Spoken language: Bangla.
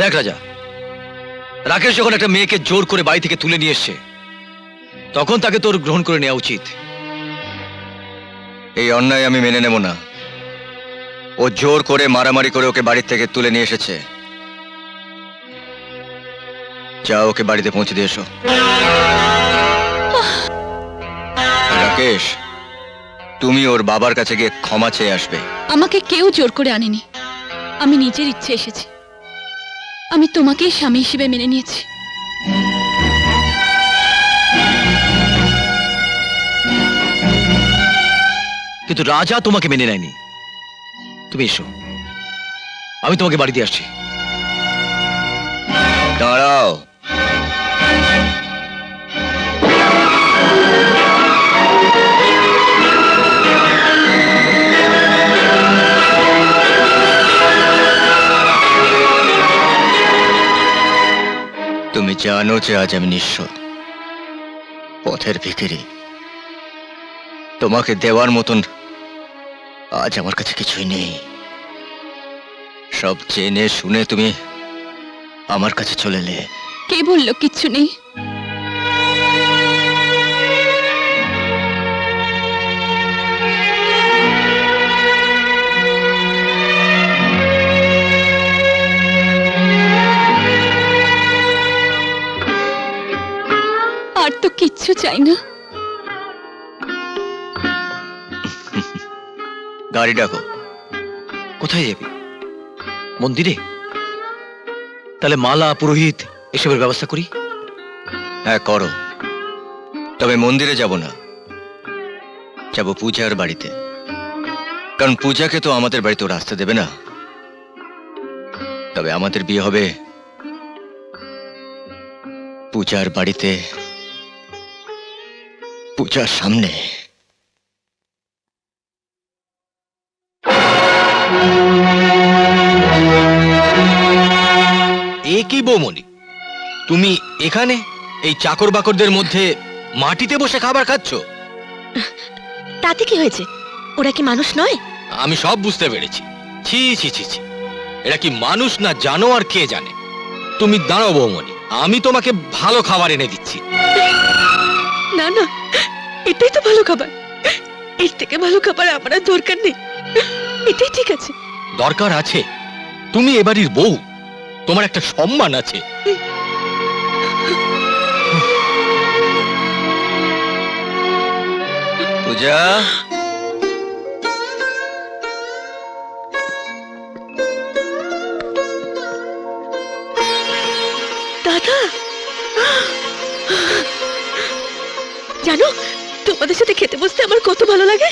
দেখ রাজা, রাকেশ যখন একটা মেয়েকে জোর করে বাড়ি থেকে তুলে নিয়ে এসছে, তখন তাকে তোর গ্রহণ করে নেওয়া উচিত। এই অন্যায় আমি মেনে নেব না। ও জোর করে মারামারি করে ওকে বাড়ি থেকে তুলে নিয়ে এসেছে। যাও ওকে বাড়িতে পৌঁছে দিয়ে এসো। রাকেশ, তুমি ওর বাবার কাছে গিয়ে ক্ষমা চেয়ে আসবে। আমাকে কেউ জোর করে আনেনি, আমি নিজের ইচ্ছে এসেছি। আমি তোমাকেই স্বামী হিসেবে মেনে নিয়েছি। কিন্তু রাজা তোমাকে মেনে নেয়নি। তুমি এসো, আমি তোমাকে বাড়ি দিয়ে আসছি। দাঁড়াও। তুমি জানো যে আজ আমি নিঃস্ব, পথের ভিখারি। তোমাকে দেওয়ার মতন আজ আমার কাছে কিছুই নেই। সব জেনে শুনে তুমি আমার কাছে চলে এলে। কে বললো কিচ্ছু নেই? আর তো কিচ্ছু চাই না। গাড়ি ডাকো। কোথায় যাবি? মন্দিরে? তাহলে মালা, পুরোহিত এসবের ব্যবস্থা করি। হ্যাঁ করো, তবে মন্দিরে যাব না, যাব পূজার বাড়িতে। কারণ পূজাকে তো আমাদের বাড়িতে ওরা আসতে দেবে না। তবে আমাদের বিয়ে হবে পূজার বাড়িতে, পূজার সামনে। এ কি বৌমনি, তুমি এখানে এই চাকর বাকরদের মধ্যে মাটিতে বসে খাবার খাচ্ছ? তাতে কি হয়েছে? ওরা কি মানুষ নয়? আমি সব বুঝতে পেরেছি। ছি ছি ছি ছি, এরা কি মানুষ না জানোয়ার কে জানে। তুমি দাঁড়াও বৌমনি, আমি তোমাকে ভালো খাবার এনে দিচ্ছি। না না, এটাই তো ভালো খাবার। এর থেকে ভালো খাবার আমার আর দরকার নেই। এটাই ঠিক আছে। দরকার আছে, তুমি এবাড়ির বউ, তোমার একটা সম্মান আছে। পূজা, দাদা, জানো তোমাদের সাথে খেতে বসতে আমার কত ভালো লাগে।